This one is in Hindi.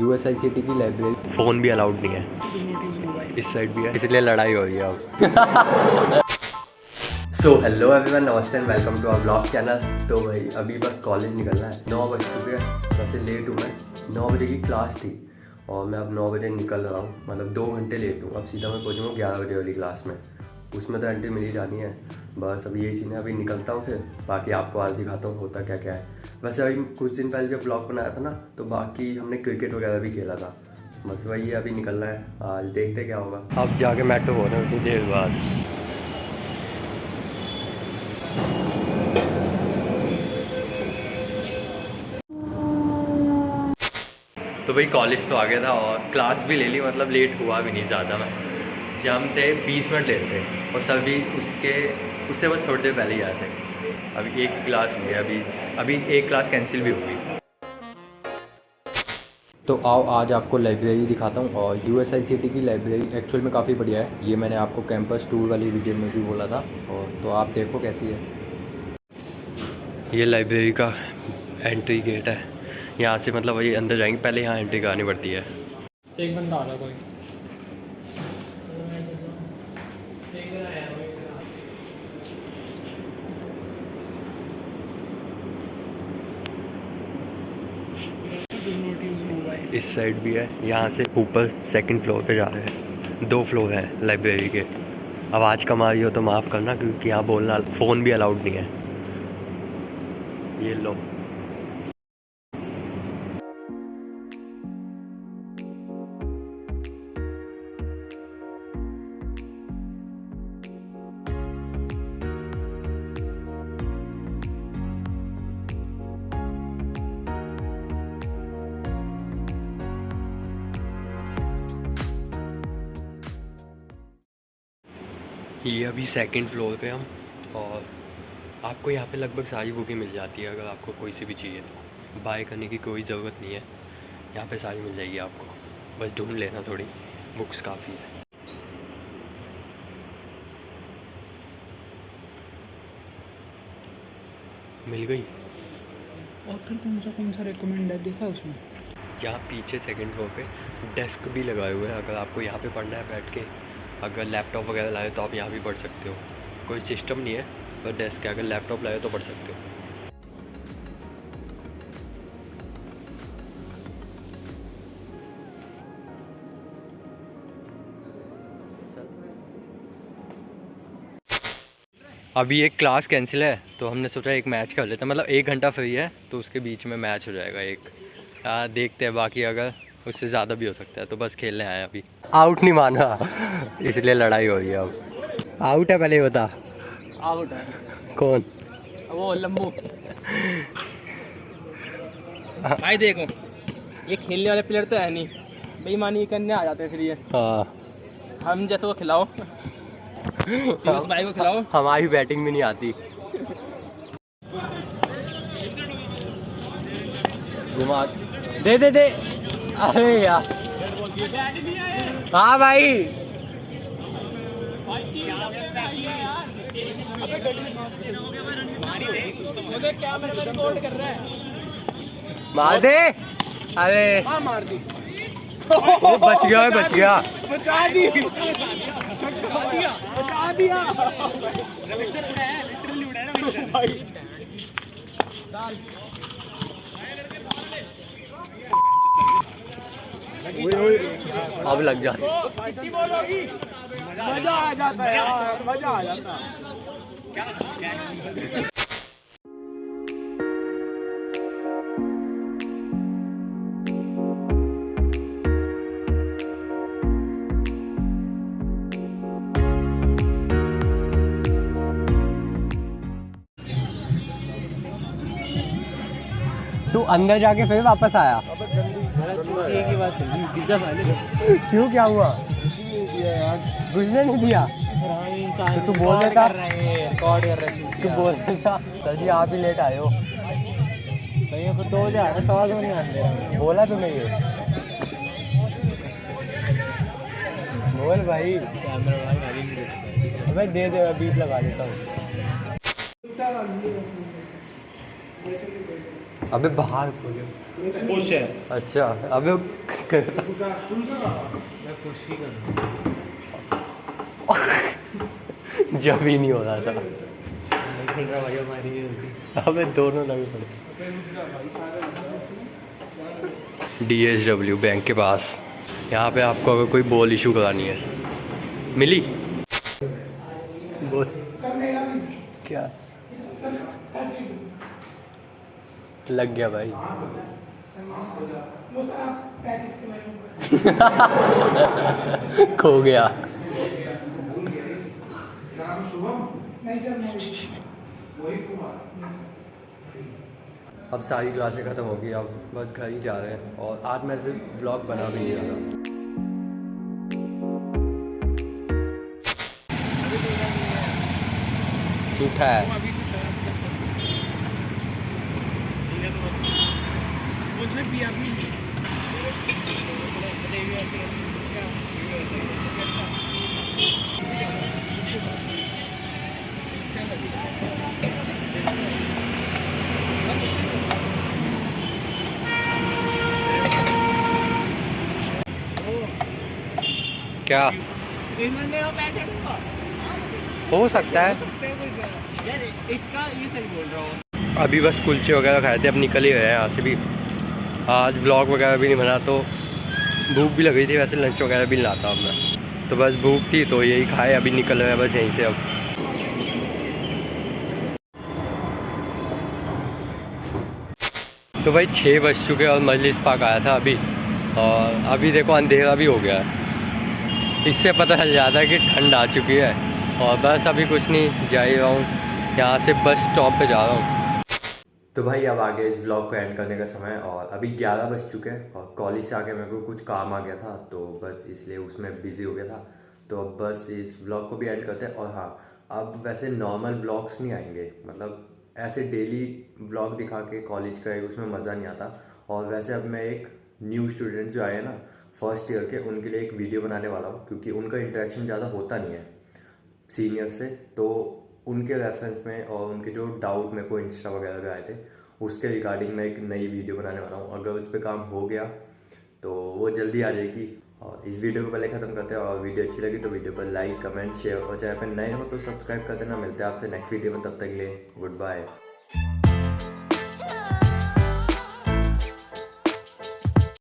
USICT की लाइब्रेरी, फ़ोन भी अलाउड नहीं है, इस साइड भी है, इसलिए लड़ाई हो रही है अब। सो हेलो एवरीवन, नमस्ते and welcome to our blog channel. तो भाई अभी बस कॉलेज निकलना है, 9 बज चुके हैं, वैसे लेट हूँ मैं। 9 बजे की क्लास थी और मैं अब 9 बजे निकल रहा हूँ, मतलब 2 घंटे लेट हूँ। अब सीधा मैं पहुँचूँगा 11 बजे वाली क्लास में, उसमें तो एंट्री मिल ही जानी है। बस अभी यही सीन है, अभी निकलता हूँ, फिर बाकी आपको आज दिखाता हूँ होता क्या क्या है। वैसे अभी कुछ दिन पहले जब ब्लॉग बनाया था ना, तो बाकी हमने क्रिकेट वगैरह भी खेला था। बस वही है, अभी निकलना है, आज देखते क्या होगा। अब जाके मेट्रो हो रहा है उतनी देर बाद। तो भाई कॉलेज तो आ गया था और क्लास भी ले ली, मतलब लेट हुआ भी नहीं ज़्यादा। मैं जब हम थे 20 मिनट लेट थे और सभी उससे बस थोड़ी देर पहले ही आए थे। अभी एक क्लास हुई है, अभी एक क्लास कैंसिल भी होगी। तो आओ आज आपको लाइब्रेरी दिखाता हूँ। और USICT की लाइब्रेरी एक्चुअल में काफ़ी बढ़िया है। ये मैंने आपको कैंपस टूर वाली वीडियो में भी बोला था, और तो आप देखो कैसी है। ये लाइब्रेरी का एंट्री गेट है, यहाँ से मतलब वही अंदर जाएंगे, पहले यहाँ एंट्री करानी पड़ती है। एक बंदा आ रहा कोई। इस साइड भी है, यहाँ से ऊपर सेकंड फ्लोर पे जा रहे हैं। 2 फ्लोर है लाइब्रेरी के। आवाज़ कम आ रही हो तो माफ़ करना, क्योंकि यहाँ बोलना फ़ोन भी अलाउड नहीं है। ये लो, ये अभी सेकंड फ्लोर पे हम। और आपको यहाँ पे लगभग सारी बुकें मिल जाती है, अगर आपको कोई सी भी चाहिए तो बाय करने की कोई ज़रूरत नहीं है। यहाँ पे सारी मिल जाएगी आपको, बस ढूंढ लेना, थोड़ी बुक्स काफ़ी है। मिल गई। ऑथर कौन सा रेकमेंड है, देखा उसमें? यहाँ पीछे सेकंड फ्लोर पे डेस्क भी लगाए हुए हैं, अगर आपको यहाँ पे पढ़ना है बैठ के। अगर लैपटॉप वगैरह लाए तो आप यहाँ भी पढ़ सकते हो, कोई सिस्टम नहीं है, पर डेस्क है। अगर लैपटॉप लाए तो पढ़ सकते हो। अभी एक क्लास कैंसिल है, तो हमने सोचा एक मैच कर लेते हैं, मतलब 1 घंटा फ्री है, तो उसके बीच में मैच हो जाएगा एक। देखते हैं, बाकी अगर उससे ज़्यादा भी हो सकता है, तो बस खेलने आए। अभी आउट नहीं माना, इसलिए लड़ाई हो रही है अब। आउट है, पहले ही बता। आउट है कौन? वो लंबू। भाई देखो, ये खेलने वाले प्लेयर तो है नहीं, बेईमानी करने आ जाते हैं फिर ये। हाँ, हम जैसे वो खिलाओ, इस भाई को खिलाओ। हमारी बैटिंग भी नहीं आती। दिमाग दे। अरे यार, हाँ भाई, मार दे। अरे मार दी, वो बच गया। बचा दिया। भाई अब लग जा। मजा आ जाता है यार, मजा आ जाता है। तू अंदर जाके फिर वापस आया? क्यों, क्या हुआ? घुसने नहीं दिया तो तू बोल देता। रिकॉर्ड कर रहे तू बोल देता सर जी आप ही लेट आए हो। सही है, फिर 2000 सवाल नहीं आते। बोला तुम्हें ये? बोल भाई। अबे दे दे, बीप लगा देता हूँ। अबे बाहर खोलो। खुश है। अच्छा अबे करता। मैं खुश ही कर जब ही नहीं हो रहा था। भाई हमारी अबे दोनों लगे पड़े। DSW बैंक के पास, यहाँ पे आपको अगर कोई बॉल इशू करानी है, मिली बोल क्या लग गया भाई। खो गया। अब सारी क्लासें ख़त्म हो गई, अब बस घर ही जा रहे हैं। और आज मैं सिर्फ व्लॉग बना भी नहीं रहा। झूठा है। क्या हो सकता है। इसका ये सही बोल रहा हूँ। अभी बस कुलचे वगैरह खाए थे, अब निकल ही गए हैं यहाँ से भी। आज व्लॉग वगैरह भी नहीं बना, तो भूख भी लग रही थी। वैसे लंच वगैरह भी नहीं लाता अब मैं, तो बस भूख थी तो यही खाए, अभी निकल रहे हैं बस यहीं से। अब तो भाई 6 बज चुके और मजलिस पाक आया था अभी, और अभी देखो अंधेरा भी हो गया है। इससे पता चल जाता है कि ठंड आ चुकी है। और बस अभी कुछ नहीं, जा ही रहा हूँ यहाँ से, बस स्टॉप पे जा रहा हूँ। तो भाई अब आगे इस व्लॉग को एंड करने का समय, और अभी 11 बज चुके हैं। और कॉलेज से आके मेरे को कुछ काम आ गया था, तो बस इसलिए उसमें बिजी हो गया था। तो अब बस इस व्लॉग को भी एंड करते हैं। और हाँ, अब वैसे नॉर्मल व्लॉग्स नहीं आएंगे, मतलब ऐसे डेली व्लॉग दिखा के कॉलेज का उसमें मज़ा नहीं आता। और वैसे अब मैं एक न्यू स्टूडेंट जो आए हैं ना फर्स्ट ईयर के, उनके लिए एक वीडियो बनाने वाला हूँ, क्योंकि उनका इंटरेक्शन ज़्यादा होता नहीं है सीनियर से। तो उनके रेफरेंस में और उनके जो डाउट मेरे को इंस्टा वगैरह पे आए थे, उसके रिगार्डिंग मैं एक नई वीडियो बनाने वाला हूँ। अगर उस पर काम हो गया तो वो जल्दी आ जाएगी। और इस वीडियो को पहले ख़त्म करते हैं। और वीडियो अच्छी लगी तो वीडियो पर लाइक, कमेंट, शेयर, और चाहे पे नए हो तो सब्सक्राइब कर देना। मिलते हैं आपसे नेक्स्ट वीडियो में, तब तक के लिए गुड बाय।